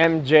MJ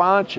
5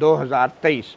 2023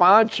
5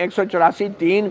184(3)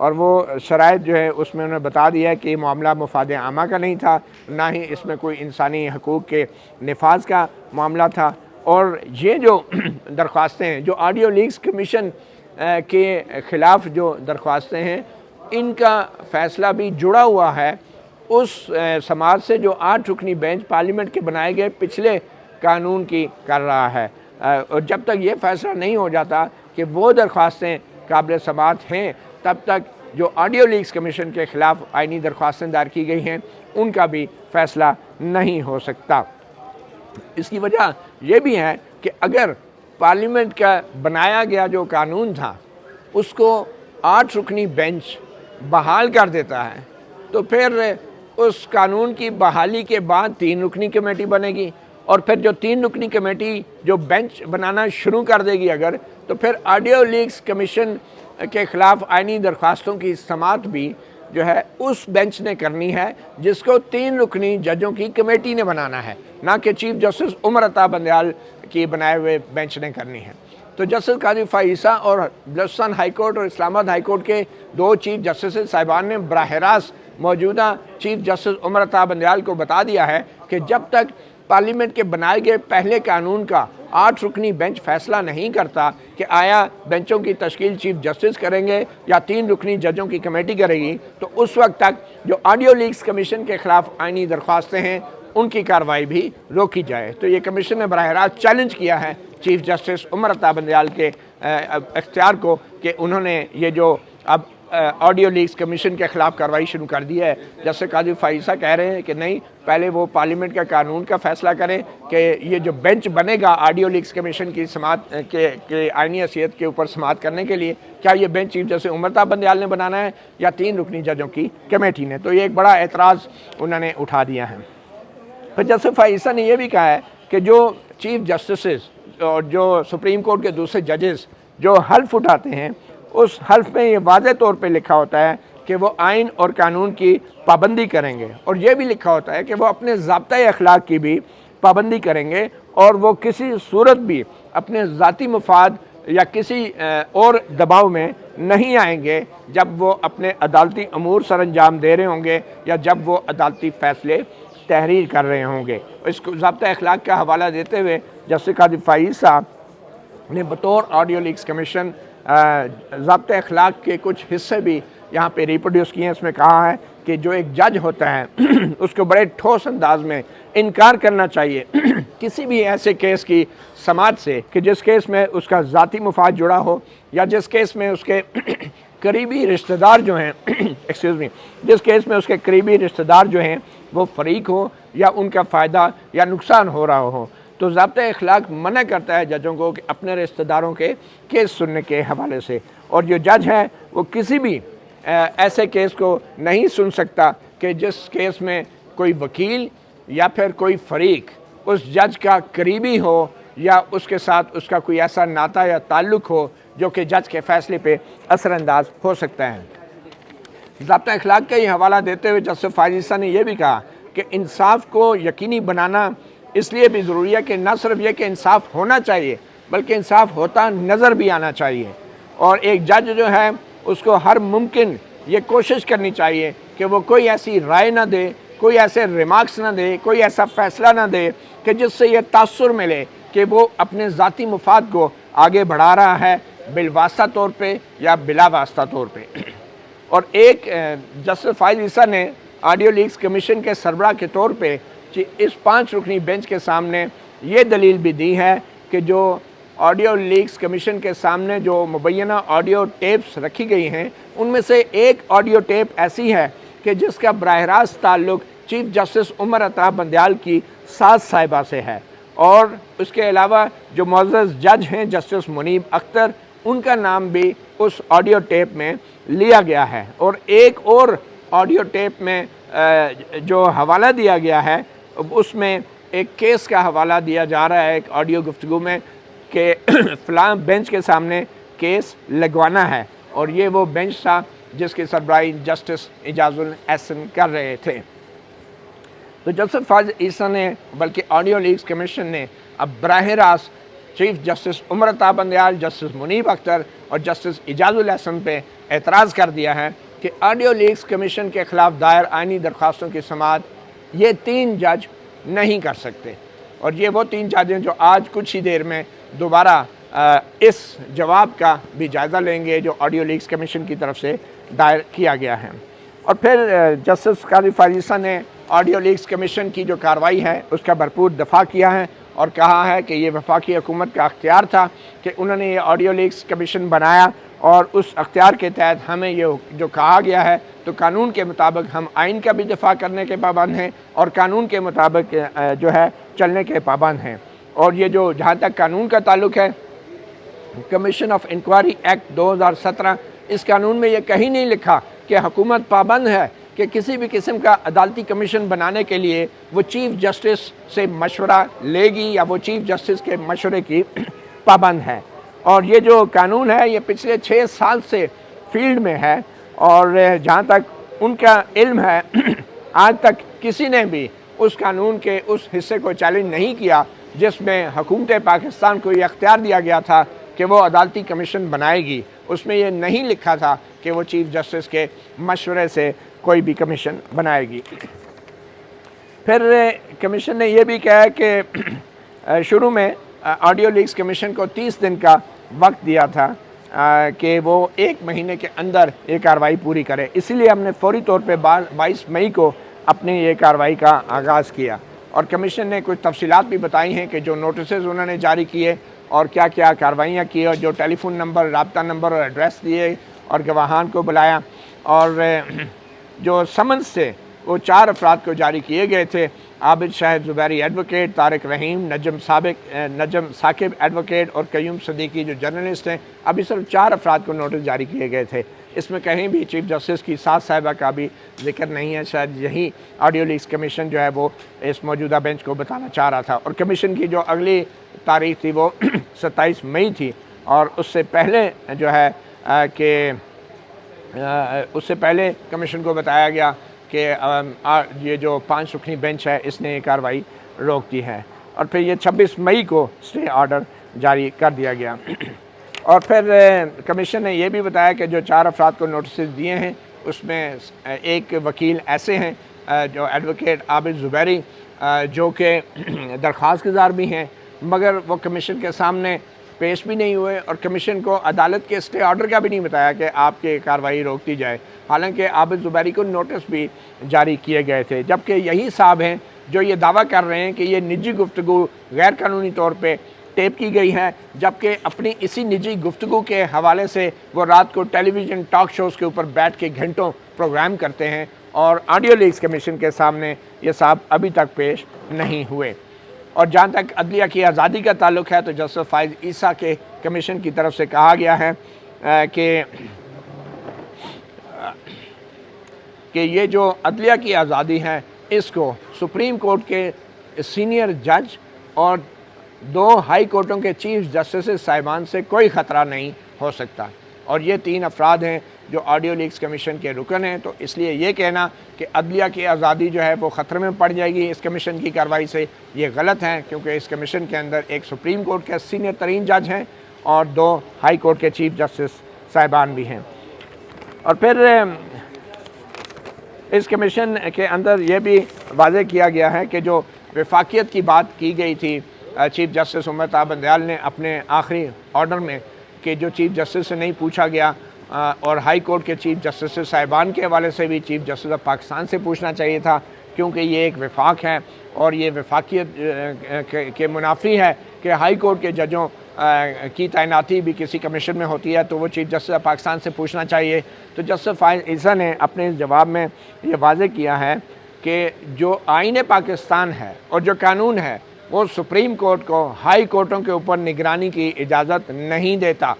اور وہ شرائط جو ہے اس میں انہوں نے بتا دیا ہے کہ یہ معاملہ مفاد عامہ کا نہیں تھا، نہ ہی اس میں کوئی انسانی حقوق کے نفاذ کا معاملہ تھا۔ اور یہ جو درخواستیں ہیں، جو آڈیو لیکس کمیشن کے خلاف جو درخواستیں ہیں، ان کا فیصلہ بھی جڑا ہوا ہے اس سماعت سے جو 8 رکنی بینچ پارلیمنٹ کے بنائے گئے پچھلے قانون کی کر رہا ہے۔ اور جب تک یہ فیصلہ نہیں ہو جاتا کہ وہ درخواستیں قابل سماعت ہیں، تب تک جو آڈیو لیکس کمیشن کے خلاف آئینی درخواستیں دائر کی گئی ہیں ان کا بھی فیصلہ نہیں ہو سکتا۔ اس کی وجہ یہ بھی ہے کہ اگر پارلیمنٹ کا بنایا گیا جو قانون تھا اس کو 8 رکنی بینچ بحال کر دیتا ہے، تو پھر اس قانون کی بحالی کے بعد 3 رکنی کمیٹی بنے گی، اور پھر جو 3 رکنی کمیٹی جو بینچ بنانا شروع کر دے گی اگر، تو پھر آڈیو لیکس کمیشن کے خلاف آئینی درخواستوں کی سماعت بھی جو ہے اس بینچ نے کرنی ہے جس کو 3 رکنی ججوں کی کمیٹی نے بنانا ہے، نہ کہ چیف جسٹس عمر عطا بندیال کی بنائے ہوئے بینچ نے کرنی ہے۔ تو جسٹس قاضی فائز عیسیٰ اور بلوچستان ہائی کورٹ اور اسلام آباد ہائی کورٹ کے 2 چیف جسٹس صاحبان نے براہ راست موجودہ چیف جسٹس عمر عطا بندیال کو بتا دیا ہے کہ جب تک پارلیمنٹ کے بنائے گئے پہلے قانون کا 8 رکنی بینچ فیصلہ نہیں کرتا کہ آیا بینچوں کی تشکیل چیف جسٹس کریں گے یا 3 رکنی ججوں کی کمیٹی کرے گی، تو اس وقت تک جو آڈیو لیکس کمیشن کے خلاف آئینی درخواستیں ہیں ان کی کارروائی بھی روکی جائے۔ تو یہ کمیشن نے براہ راست چیلنج کیا ہے چیف جسٹس عمر عطا بندیال کے اختیار کو کہ انہوں نے یہ جو اب آڈیو لیکس کمیشن کے خلاف کارروائی شروع کر دی ہے۔ جیسے قاضی فائز عیسیٰ کہہ رہے ہیں کہ نہیں، پہلے وہ پارلیمنٹ کا قانون کا فیصلہ کریں کہ یہ جو بینچ بنے گا آڈیو لیکس کمیشن کی سماعت کے آئینی حیثیت کے اوپر سماعت کرنے کے لیے، کیا یہ bench chief justice Umar Ata Bandial نے بنانا ہے یا 3 رکنی ججوں کی کمیٹی نے۔ تو یہ ایک بڑا اعتراض انہوں نے اٹھا دیا ہے۔ پھر جسٹس فائز عیسیٰ نے یہ بھی کہا ہے کہ جو چیف جسٹسز اور جو سپریم کورٹ کے دوسرے ججز جو حلف اٹھاتے ہیں، اس حلف میں یہ واضح طور پہ لکھا ہوتا ہے کہ وہ آئین اور قانون کی پابندی کریں گے، اور یہ بھی لکھا ہوتا ہے کہ وہ اپنے ضابطۂ اخلاق کی بھی پابندی کریں گے، اور وہ کسی صورت بھی اپنے ذاتی مفاد یا کسی اور دباؤ میں نہیں آئیں گے جب وہ اپنے عدالتی امور سر انجام دے رہے ہوں گے یا جب وہ عدالتی فیصلے تحریر کر رہے ہوں گے۔ اس کو ضابطۂ اخلاق کا حوالہ دیتے ہوئے جسٹس قاضی فائز عیسیٰ نے بطور آڈیو لیکس کمیشن ضابطۂ اخلاق کے کچھ حصے بھی یہاں پہ ریپروڈیوس کیے ہیں۔ اس میں کہا ہے کہ جو ایک جج ہوتا ہے اس کو بڑے ٹھوس انداز میں انکار کرنا چاہیے کسی بھی ایسے کیس کی سماعت سے کہ جس کیس میں اس کا ذاتی مفاد جڑا ہو، یا جس کیس میں اس کے قریبی رشتہ دار جو ہیں جس کیس میں اس کے قریبی رشتہ دار جو ہیں وہ فریق ہو یا ان کا فائدہ یا نقصان ہو رہا ہو۔ تو ضابطۂ اخلاق منع کرتا ہے ججوں کو کہ اپنے رشتہ داروں کے کیس سننے کے حوالے سے، اور جو جج ہے وہ کسی بھی ایسے کیس کو نہیں سن سکتا کہ جس کیس میں کوئی وکیل یا پھر کوئی فریق اس جج کا قریبی ہو یا اس کے ساتھ اس کا کوئی ایسا ناطہ یا تعلق ہو جو کہ جج کے فیصلے پہ اثر انداز ہو سکتا ہے۔ ضابطۂ اخلاق کا یہ حوالہ دیتے ہوئے جسٹس فائز عیسیٰ نے یہ بھی کہا کہ انصاف کو یقینی بنانا اس لیے بھی ضروری ہے کہ نہ صرف یہ کہ انصاف ہونا چاہیے بلکہ انصاف ہوتا نظر بھی آنا چاہیے، اور ایک جج جو ہے اس کو ہر ممکن یہ کوشش کرنی چاہیے کہ وہ کوئی ایسی رائے نہ دے، کوئی ایسے ریمارکس نہ دے، کوئی ایسا فیصلہ نہ دے کہ جس سے یہ تاثر ملے کہ وہ اپنے ذاتی مفاد کو آگے بڑھا رہا ہے بالواسطہ طور پہ یا بلا واسطہ طور پہ۔ اور ایک جسٹس فائز عیسیٰ نے آڈیو لیکس کمیشن کے سربراہ کے طور پہ اس 5 رکنی بینچ کے سامنے یہ دلیل بھی دی ہے کہ جو آڈیو لیکس کمیشن کے سامنے جو مبینہ آڈیو ٹیپس رکھی گئی ہیں ان میں سے ایک آڈیو ٹیپ ایسی ہے کہ جس کا براہ راست تعلق چیف جسٹس عمر عطا بندیال کی ساس صاحبہ سے ہے، اور اس کے علاوہ جو معزز جج ہیں جسٹس منیب اختر، ان کا نام بھی اس آڈیو ٹیپ میں لیا گیا ہے۔ اور ایک اور آڈیو ٹیپ میں جو حوالہ دیا گیا ہے اس میں ایک کیس کا حوالہ دیا جا رہا ہے ایک آڈیو گفتگو میں کہ فلاں بینچ کے سامنے کیس لگوانا ہے، اور یہ وہ بینچ تھا جس کی سربراہی جسٹس اعجاز الاحسن کر رہے تھے۔ تو جسٹس فائز عیسیٰ نے بلکہ آڈیو لیکس کمیشن نے اب براہ راست chief justice Umar Ata Bandial, justice منیب اختر اور جسٹس اعجاز الحسن پہ اعتراض کر دیا ہے کہ آڈیو لیکس کمیشن کے خلاف دائر آئینی درخواستوں کی سماعت یہ 3 جج نہیں کر سکتے، اور یہ وہ 3 جج ہیں جو آج کچھ ہی دیر میں دوبارہ اس جواب کا بھی جائزہ لیں گے جو آڈیو لیکس کمیشن کی طرف سے دائر کیا گیا ہے۔ اور پھر جسٹس قاضی فائز عیسیٰ نے آڈیو لیکس کمیشن کی جو کارروائی ہے اس کا بھرپور دفاع کیا ہے اور کہا ہے کہ یہ وفاقی حکومت کا اختیار تھا کہ انہوں نے یہ آڈیو لیکس کمیشن بنایا، اور اس اختیار کے تحت ہمیں یہ جو کہا گیا ہے تو قانون کے مطابق ہم آئین کا بھی دفاع کرنے کے پابند ہیں اور قانون کے مطابق جو ہے چلنے کے پابند ہیں۔ اور یہ جو جہاں تک قانون کا تعلق ہے، کمیشن آف انکوائری ایکٹ 2017، اس قانون میں یہ کہیں نہیں لکھا کہ حکومت پابند ہے کہ کسی بھی قسم کا عدالتی کمیشن بنانے کے لیے وہ چیف جسٹس سے مشورہ لے گی یا وہ چیف جسٹس کے مشورے کی پابند ہے۔ اور یہ جو قانون ہے یہ پچھلے 6 سال سے فیلڈ میں ہے، اور جہاں تک ان کا علم ہے آج تک کسی نے بھی اس قانون کے اس حصے کو چیلنج نہیں کیا جس میں حکومت پاکستان کو یہ اختیار دیا گیا تھا کہ وہ عدالتی کمیشن بنائے گی۔ اس میں یہ نہیں لکھا تھا کہ وہ چیف جسٹس کے مشورے سے کوئی بھی کمیشن بنائے گی۔ پھر کمیشن نے یہ بھی کہا کہ شروع میں آڈیو لیکس کمیشن کو 30 دن کا وقت دیا تھا کہ وہ 1 مہینے کے اندر یہ کارروائی پوری کرے، اسی لیے ہم نے فوری طور پہ 22 مئی کو اپنی یہ کارروائی کا آغاز کیا، اور کمیشن نے کچھ تفصیلات بھی بتائی ہیں کہ جو نوٹسز انہوں نے جاری کیے اور کیا کیا کارروائیاں کی، اور جو ٹیلی فون نمبر، رابطہ نمبر اور ایڈریس دیے اور گواہان کو بلایا، اور جو سمنس سے وہ 4 افراد کو جاری کیے گئے تھے، عابد شاہد زبیری ایڈوکیٹ، طارق رحیم، نجم ثاقب ایڈوکیٹ اور قیوم صدیقی جو جرنلسٹ ہیں، ابھی صرف 4 افراد کو نوٹس جاری کیے گئے تھے۔ اس میں کہیں بھی چیف جسٹس کی سعد صاحبہ کا بھی ذکر نہیں ہے، شاید یہی آڈیو لیکس کمیشن جو ہے وہ اس موجودہ بینچ کو بتانا چاہ رہا تھا۔ اور کمیشن کی جو اگلی تاریخ تھی وہ 27 مئی تھی، اور اس سے پہلے جو ہے کہ اس سے پہلے کمیشن کو بتایا گیا کہ یہ جو 5 رکنی بینچ ہے اس نے یہ کارروائی روک دی ہے، اور پھر یہ 26 مئی کو اسٹے آرڈر جاری کر دیا گیا۔ اور پھر کمیشن نے یہ بھی بتایا کہ جو 4 افراد کو نوٹسز دیے ہیں اس میں ایک وکیل ایسے ہیں جو ایڈوکیٹ عابد زبیری جو کہ درخواست گزار بھی ہیں، مگر وہ کمیشن کے سامنے پیش بھی نہیں ہوئے، اور کمیشن کو عدالت کے اسٹے آرڈر کا بھی نہیں بتایا کہ آپ کی کارروائی روک دی جائے، حالانکہ عابد زبیری کو نوٹس بھی جاری کیے گئے تھے، جبکہ یہی صاحب ہیں جو یہ دعویٰ کر رہے ہیں کہ یہ نجی گفتگو غیر قانونی طور پہ ٹیپ کی گئی ہے، جبکہ اپنی اسی نجی گفتگو کے حوالے سے وہ رات کو ٹیلی ویژن ٹاک شوز کے اوپر بیٹھ کے گھنٹوں پروگرام کرتے ہیں، اور آڈیو لیکس کمیشن کے سامنے یہ صاحب ابھی تک پیش نہیں ہوئے۔ اور جہاں تک عدلیہ کی آزادی کا تعلق ہے تو جسٹس فائز عیسیٰ کے کمیشن کی طرف سے کہا گیا ہے کہ یہ جو عدلیہ کی آزادی ہے اس کو سپریم کورٹ کے سینئر جج اور 2 ہائی کورٹوں کے چیف جسٹس صاحبان سے کوئی خطرہ نہیں ہو سکتا، اور یہ 3 افراد ہیں جو آڈیو لیکس کمیشن کے رکن ہیں، تو اس لیے یہ کہنا کہ عدلیہ کی آزادی جو ہے وہ خطرے میں پڑ جائے گی اس کمیشن کی کارروائی سے، یہ غلط ہے، کیونکہ اس کمیشن کے اندر ایک سپریم کورٹ کے سینئر ترین جج ہیں اور 2 ہائی کورٹ کے چیف جسٹس صاحبان بھی ہیں۔ اور پھر اس کمیشن کے اندر یہ بھی واضح کیا گیا ہے کہ جو وفاقیت کی بات کی گئی تھی چیف جسٹس عمر عطا بندیال نے اپنے آخری آرڈر میں کہ جو چیف جسٹس سے نہیں پوچھا گیا، اور ہائی کورٹ کے چیف جسٹس صاحبان کے حوالے سے بھی چیف جسٹس آف پاکستان سے پوچھنا چاہیے تھا، کیونکہ یہ ایک وفاق ہے اور یہ وفاقیت کے منافی ہے کہ ہائی کورٹ کے ججوں کی تعیناتی بھی کسی کمیشن میں ہوتی ہے تو وہ چیف جسٹس آف پاکستان سے پوچھنا چاہیے۔ تو جسٹس فائز عیسیٰ نے اپنے اس جواب میں یہ واضح کیا ہے کہ جو آئین پاکستان ہے اور جو قانون ہے وہ سپریم کورٹ کو ہائی کورٹوں کے اوپر نگرانی کی اجازت نہیں دیتا۔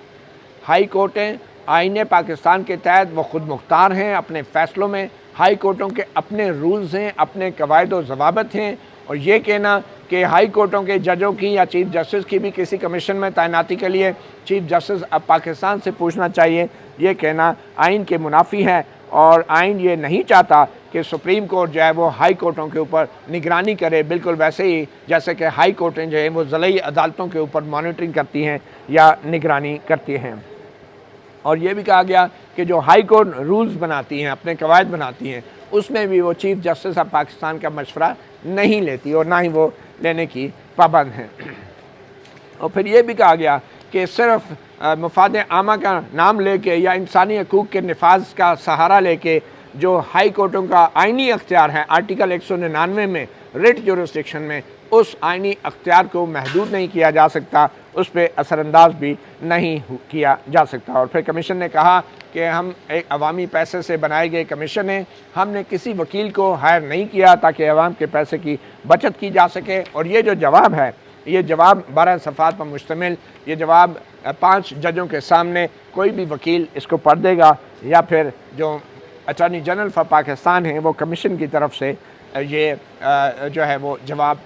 ہائی کورٹیں آئین پاکستان کے تحت وہ خود مختار ہیں اپنے فیصلوں میں، ہائی کورٹوں کے اپنے رولز ہیں، اپنے قواعد و ضوابط ہیں، اور یہ کہنا کہ ہائی کورٹوں کے ججوں کی یا چیف جسٹس کی بھی کسی کمیشن میں تعیناتی کے لیے چیف جسٹس آف پاکستان سے پوچھنا چاہیے، یہ کہنا آئین کے منافی ہے، اور آئین یہ نہیں چاہتا کہ سپریم کورٹ جو ہے وہ ہائی کورٹوں کے اوپر نگرانی کرے، بالکل ویسے ہی جیسے کہ ہائی کورٹیں جو ہیں وہ ضلعی عدالتوں کے اوپر مانیٹرنگ کرتی ہیں یا نگرانی کرتی ہیں۔ اور یہ بھی کہا گیا کہ جو ہائی کورٹ رولز بناتی ہیں، اپنے قواعد بناتی ہیں، اس میں بھی وہ چیف جسٹس آف پاکستان کا مشورہ نہیں لیتی اور نہ ہی وہ لینے کی پابند ہیں۔ اور پھر یہ بھی کہا گیا کہ صرف مفاد عامہ کا نام لے کے یا انسانی حقوق کے نفاذ کا سہارا لے کے جو ہائی کورٹوں کا آئینی اختیار ہے آرٹیکل 199 میں ریٹ جورسڈکشن میں، اس آئینی اختیار کو محدود نہیں کیا جا سکتا، اس پہ اثر انداز بھی نہیں کیا جا سکتا۔ اور پھر کمیشن نے کہا کہ ہم ایک عوامی پیسے سے بنائے گئے کمیشن ہیں، ہم نے کسی وکیل کو ہائر نہیں کیا تاکہ عوام کے پیسے کی بچت کی جا سکے۔ اور یہ جو جواب ہے، یہ جواب 12 صفحات پر مشتمل، یہ جواب 5 ججوں کے سامنے کوئی بھی وکیل اس کو پڑھ دے گا یا پھر جو اٹارنی جنرل فار پاکستان ہیں وہ کمیشن کی طرف سے یہ جو ہے وہ جواب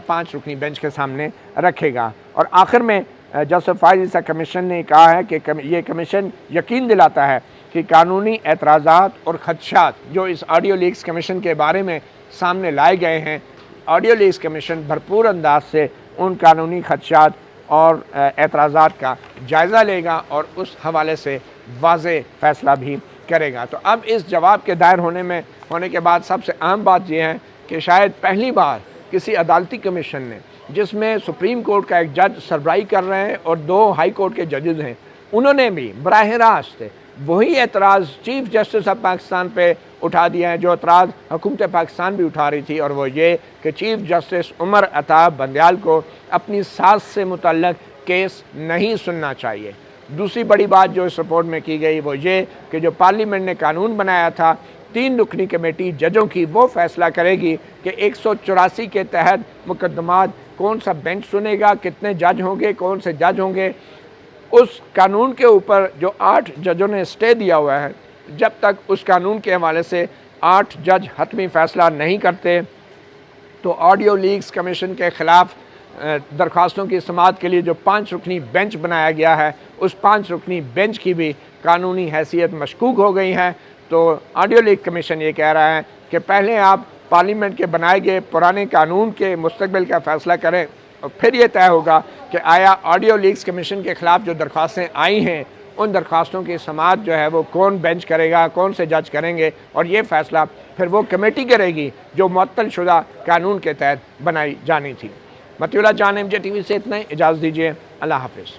5 رکنی بینچ کے سامنے رکھے گا۔ اور آخر میں جسٹس فائز عیسیٰ کمیشن نے کہا ہے کہ یہ کمیشن یقین دلاتا ہے کہ قانونی اعتراضات اور خدشات جو اس آڈیو لیکس کمیشن کے بارے میں سامنے لائے گئے ہیں، آڈیو لیکس کمیشن بھرپور انداز سے ان قانونی خدشات اور اعتراضات کا جائزہ لے گا اور اس حوالے سے واضح فیصلہ بھی کرے گا۔ تو اب اس جواب کے دائر ہونے کے بعد سب سے اہم بات یہ ہے کہ شاید پہلی بار کسی عدالتی کمیشن نے، جس میں سپریم کورٹ کا ایک جج سربراہی کر رہے ہیں اور 2 ہائی کورٹ کے ججز ہیں، انہوں نے بھی براہ راست وہی اعتراض چیف جسٹس آف پاکستان پہ اٹھا دیا ہے جو اعتراض حکومت پاکستان بھی اٹھا رہی تھی، اور وہ یہ کہ چیف جسٹس عمر عطا بندیال کو اپنی ساز سے متعلق کیس نہیں سننا چاہیے۔ دوسری بڑی بات جو اس رپورٹ میں کی گئی وہ یہ کہ جو پارلیمنٹ نے قانون بنایا تھا 3 رکنی کمیٹی ججوں کی، وہ فیصلہ کرے گی کہ 184 کے تحت مقدمات کون سا بینچ سنے گا، کتنے جج ہوں گے، کون سے جج ہوں گے۔ اس قانون کے اوپر جو 8 ججوں نے اسٹے دیا ہوا ہے، جب تک اس قانون کے حوالے سے 8 جج حتمی فیصلہ نہیں کرتے تو آڈیو لیکس کمیشن کے خلاف درخواستوں کی سماعت کے لیے جو 5 رکنی بینچ بنایا گیا ہے، اس 5 رکنی بینچ کی بھی قانونی حیثیت مشکوک ہو گئی ہے۔ تو آڈیو لیک کمیشن یہ کہہ رہا ہے کہ پہلے آپ پارلیمنٹ کے بنائے گئے پرانے قانون کے مستقبل کا فیصلہ کریں، اور پھر یہ طے ہوگا کہ آیا آڈیو لیکس کمیشن کے خلاف جو درخواستیں آئی ہیں ان درخواستوں کی سماعت جو ہے وہ کون بینچ کرے گا، کون سے جج کریں گے، اور یہ فیصلہ پھر وہ کمیٹی کرے گی جو معطل شدہ قانون کے تحت بنائی جانی تھی۔ مطیع اللہ جان، MJ ٹی وی سے اتنا ہی، اجازت دیجیے، اللہ حافظ۔